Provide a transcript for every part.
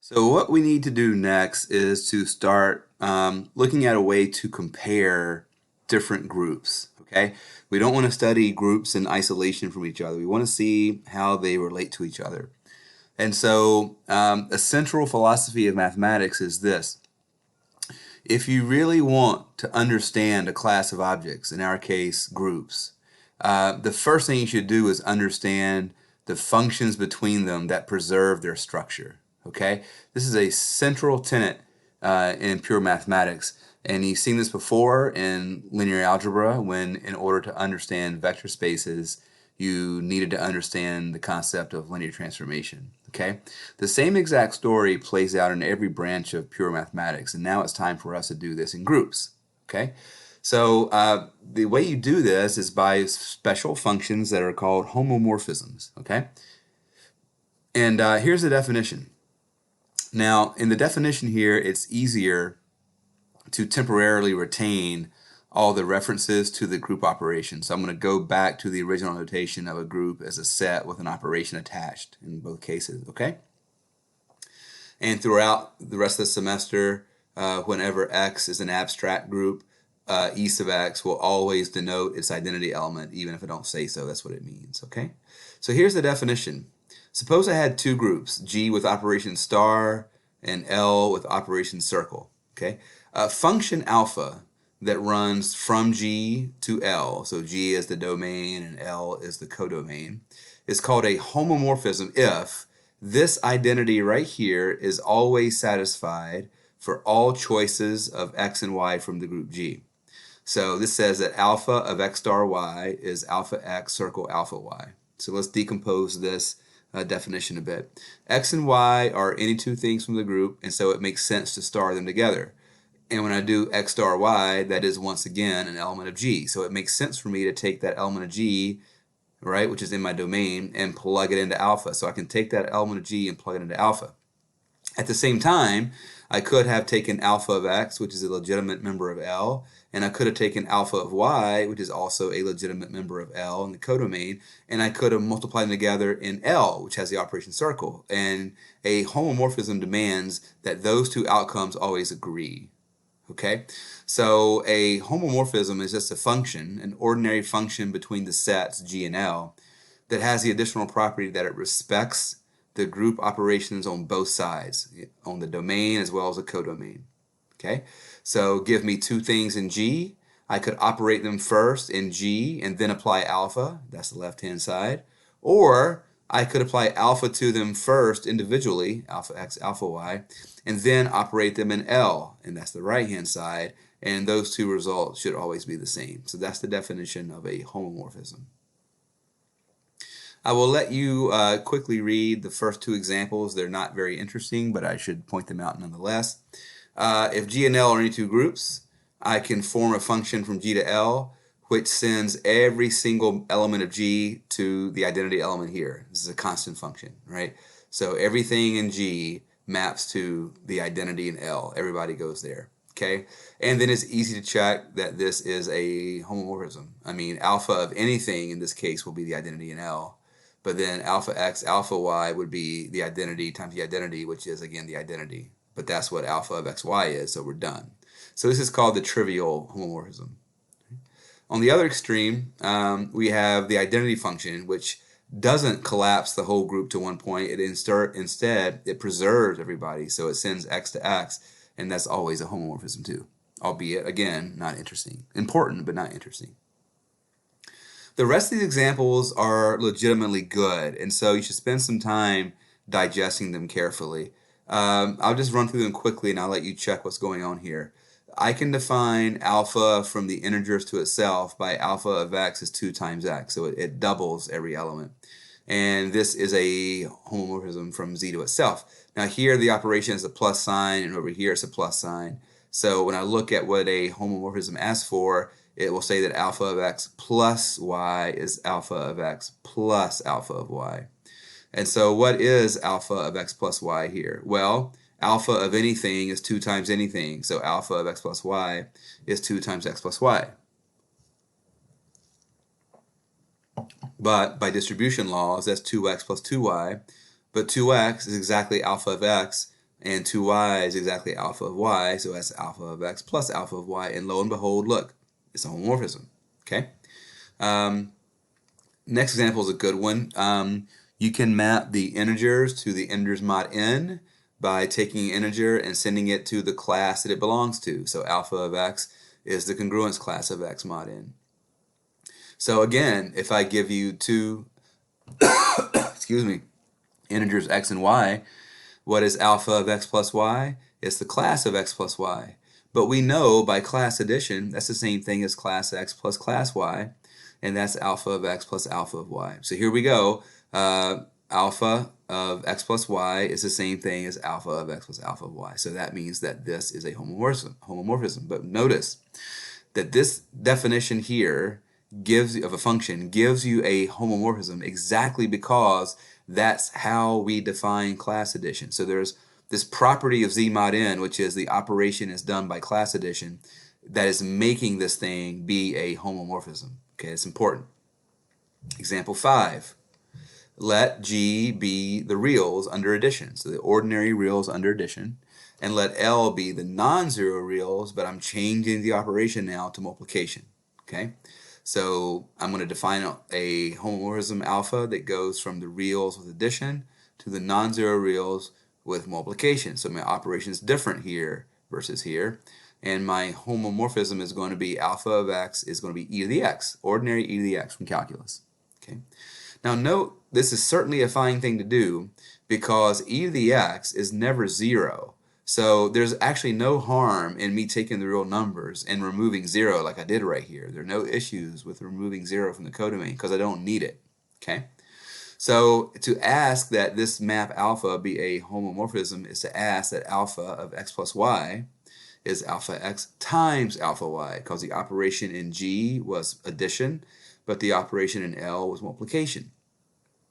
So what we need to do next is to start looking at a way to compare different groups, okay? We don't want to study groups in isolation from each other. We want to see how they relate to each other. And so a central philosophy of mathematics is this. If you really want to understand a class of objects, in our case, groups, the first thing you should do is understand the functions between them that preserve their structure. Okay? This is a central tenet in pure mathematics. And you've seen this before in linear algebra when, in order to understand vector spaces, you needed to understand the concept of linear transformation. Okay? The same exact story plays out in every branch of pure mathematics, and now it's time for us to do this in groups. Okay? So the way you do this is by special functions that are called homomorphisms. Okay? And here's the definition. Now, in the definition here, it's easier to temporarily retain all the references to the group operation. So I'm going to go back to the original notation of a group as a set with an operation attached in both cases, okay? And throughout the rest of the semester, whenever X is an abstract group, E sub X will always denote its identity element, even if I don't say so. That's what it means, okay? So here's the definition. Suppose I had two groups, G with operation star and L with operation circle, okay? Function alpha that runs from G to L, so G is the domain and L is the codomain, is called a homomorphism if this identity right here is always satisfied for all choices of X and Y from the group G. So this says that alpha of X star Y is alpha X circle alpha Y. So let's decompose this definition a bit. X and Y are any two things from the group, and so it makes sense to star them together. And when I do X star Y, that is once again an element of G. So it makes sense for me to take that element of G, right, which is in my domain, and plug it into alpha. So I can take that element of G and plug it into alpha. At the same time, I could have taken alpha of X, which is a legitimate member of L, and I could have taken alpha of Y, which is also a legitimate member of L in the codomain, and I could have multiplied them together in L, which has the operation circle. And a homomorphism demands that those two outcomes always agree. Okay, so a homomorphism is just a function, an ordinary function between the sets G and L that has the additional property that it respects the group operations on both sides, on the domain as well as the codomain. Okay, so give me two things in G. I could operate them first in G and then apply alpha, that's the left-hand side, or I could apply alpha to them first individually, alpha X, alpha Y, and then operate them in L, and that's the right-hand side, and those two results should always be the same. So that's the definition of a homomorphism. I will let you quickly read the first two examples. They're not very interesting, but I should point them out nonetheless. If G and L are any two groups, I can form a function from G to L which sends every single element of G to the identity element here. This is a constant function, right? So everything in G maps to the identity in L. Everybody goes there, okay? And then it's easy to check that this is a homomorphism. I mean, alpha of anything in this case will be the identity in L, but then alpha X, alpha Y would be the identity times the identity, which is, again, the identity. But that's what alpha of XY is, so we're done. So this is called the trivial homomorphism. On the other extreme, we have the identity function, which doesn't collapse the whole group to one point. Instead, it preserves everybody. So it sends X to X, and that's always a homomorphism too. Albeit, again, not interesting. Important, but not interesting. The rest of these examples are legitimately good, and so you should spend some time digesting them carefully. I'll just run through them quickly, and I'll let you check what's going on here. I can define alpha from the integers to itself by alpha of X is 2 times X, so it doubles every element. And this is a homomorphism from Z to itself. Now here the operation is a plus sign, and over here it's a plus sign. So when I look at what a homomorphism asks for, it will say that alpha of X plus Y is alpha of X plus alpha of Y. And so what is alpha of X plus Y here? Well, alpha of anything is 2 times anything, so alpha of X plus Y is 2 times X plus Y. But by distribution laws, that's 2X plus 2Y, but 2X is exactly alpha of X, and 2y is exactly alpha of y, so that's alpha of x plus alpha of y, and lo and behold, look, it's a homomorphism. Okay. Next example is a good one. You can map the integers to the integers mod n by taking an integer and sending it to the class that it belongs to. So alpha of x is the congruence class of x mod n. So again, if I give you two excuse me, integers x and y, what is alpha of x plus y? It's the class of x plus y. But we know by class addition, that's the same thing as class x plus class y, and that's alpha of x plus alpha of y. So here we go. Alpha of x plus y is the same thing as alpha of x plus alpha of y. So that means that this is a homomorphism. But notice that this definition here of a function gives you a homomorphism exactly because that's how we define class addition. So there's this property of z mod n, which is the operation is done by class addition, that is making this thing be a homomorphism. Okay, it's important. Example 5. Let G be the reals under addition, so the ordinary reals under addition, and let L be the non-zero reals, but I'm changing the operation now to multiplication. Okay, so I'm going to define a homomorphism alpha that goes from the reals with addition to the non-zero reals with multiplication. So my operation is different here versus here, and my homomorphism is going to be alpha of x is going to be e to the x, ordinary e to the x from calculus. Okay. Now note, this is certainly a fine thing to do because e to the x is never 0. So there's actually no harm in me taking the real numbers and removing 0 like I did right here. There are no issues with removing 0 from the codomain because I don't need it. Okay. So to ask that this map alpha be a homomorphism is to ask that alpha of x plus y is alpha x times alpha y, because the operation in G was addition, but the operation in L was multiplication.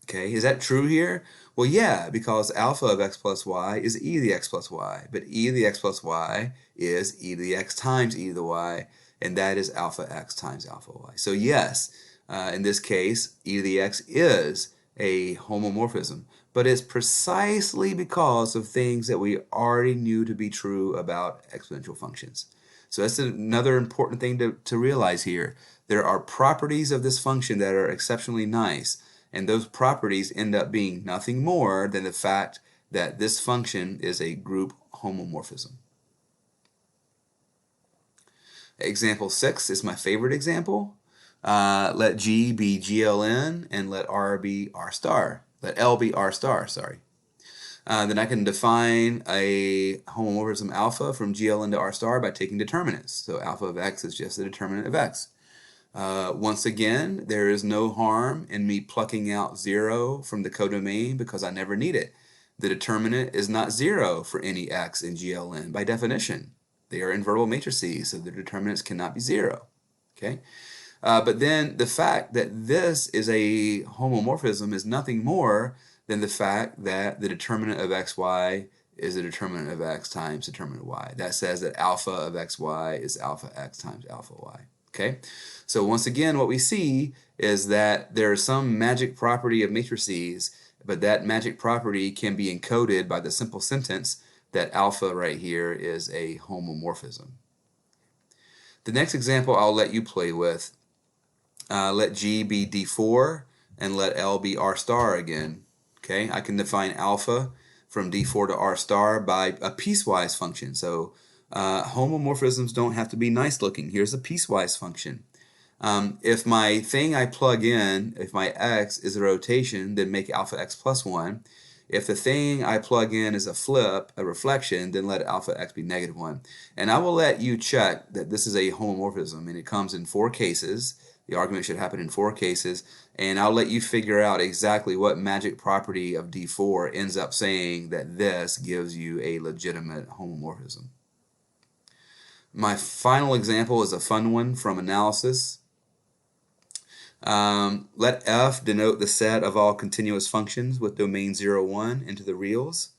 Okay, is that true here? Well, yeah, because alpha of x plus y is e to the x plus y, but e to the x plus y is e to the x times e to the y, and that is alpha x times alpha y. So yes, in this case, e to the x is a homomorphism, but it's precisely because of things that we already knew to be true about exponential functions. So that's another important thing to realize here. There are properties of this function that are exceptionally nice, and those properties end up being nothing more than the fact that this function is a group homomorphism. Example 6 is my favorite example. Let G be GLN and let R be R star. Let L be R star, sorry. Then I can define a homomorphism alpha from GLN to R star by taking determinants. So alpha of x is just the determinant of x. Once again, there is no harm in me plucking out 0 from the codomain because I never need it. The determinant is not 0 for any x in GLN by definition. They are invertible matrices, so the determinants cannot be 0. Okay? But then the fact that this is a homomorphism is nothing more than the fact that the determinant of xy is the determinant of x times determinant of y. That says that alpha of xy is alpha x times alpha y. Okay? So once again, what we see is that there is some magic property of matrices, but that magic property can be encoded by the simple sentence that alpha right here is a homomorphism. The next example I'll let you play with. Let G be D4 and let L be R star again. Okay, I can define alpha from D4 to R star by a piecewise function. So homomorphisms don't have to be nice looking. Here's a piecewise function. If my thing I plug in, if my x is a rotation, then make alpha x plus 1. If the thing I plug in is a flip, a reflection, then let alpha x be negative 1. And I will let you check that this is a homomorphism, and it comes in 4 cases. The argument should happen in 4 cases, and I'll let you figure out exactly what magic property of D4 ends up saying that this gives you a legitimate homomorphism. My final example is a fun one from analysis. Let F denote the set of all continuous functions with domain 0, 1 into the reals.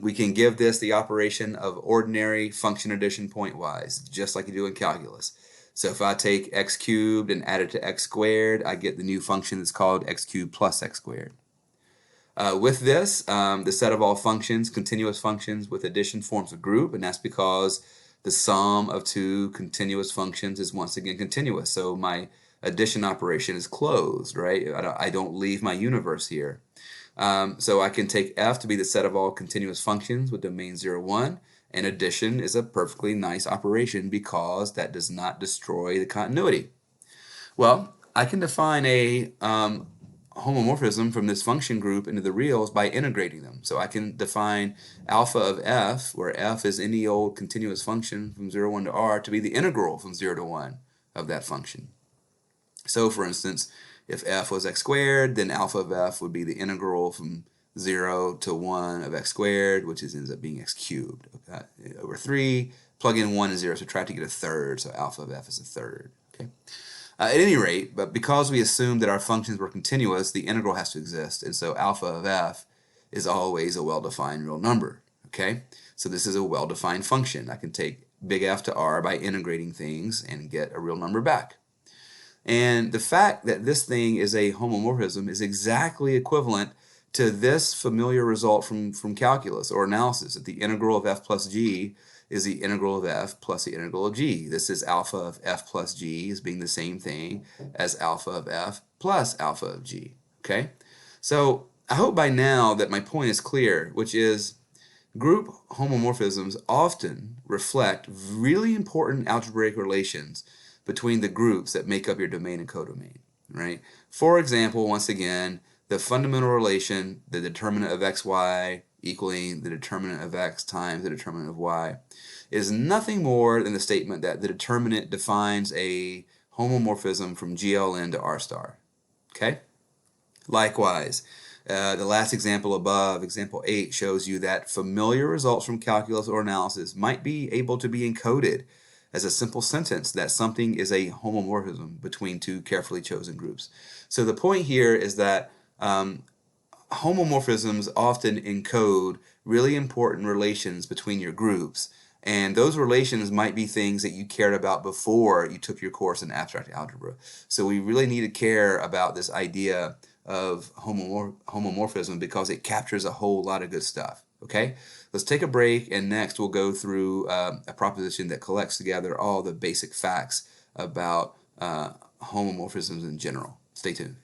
We can give this the operation of ordinary function addition pointwise, just like you do in calculus. So if I take x cubed and add it to x squared, I get the new function that's called x cubed plus x squared. With this, the set of all functions, continuous functions with addition forms a group, and that's because the sum of two continuous functions is once again continuous. So my addition operation is closed, right? I don't leave my universe here. So I can take f to be the set of all continuous functions with domain 0, 1, and addition is a perfectly nice operation because that does not destroy the continuity. Well, I can define a homomorphism from this function group into the reals by integrating them. So I can define alpha of f, where f is any old continuous function from 0, 1 to r, to be the integral from 0 to 1 of that function. So for instance, if f was x squared, then alpha of f would be the integral from 0 to 1 of x squared, which ends up being x cubed, okay, over 3. Plug in 1 and 0, subtract to get a third, so alpha of f is a third. Okay. At any rate, but because we assumed that our functions were continuous, the integral has to exist, and so alpha of f is always a well-defined real number. Okay, so this is a well-defined function. I can take big F to r by integrating things and get a real number back. And the fact that this thing is a homomorphism is exactly equivalent to this familiar result from calculus or analysis, that the integral of f plus g is the integral of f plus the integral of g. This is alpha of f plus g as being the same thing as alpha of f plus alpha of g. Okay? So I hope by now that my point is clear, which is group homomorphisms often reflect really important algebraic relations between the groups that make up your domain and codomain, right? For example, once again, the fundamental relation, the determinant of xy equaling the determinant of x times the determinant of y, is nothing more than the statement that the determinant defines a homomorphism from GLN to R star, okay? Likewise, the last example above, example 8, shows you that familiar results from calculus or analysis might be able to be encoded as a simple sentence that something is a homomorphism between two carefully chosen groups. So the point here is that homomorphisms often encode really important relations between your groups, and those relations might be things that you cared about before you took your course in abstract algebra. So we really need to care about this idea of homomorphism because it captures a whole lot of good stuff. Okay, let's take a break, and next we'll go through a proposition that collects together all the basic facts about homomorphisms in general. Stay tuned.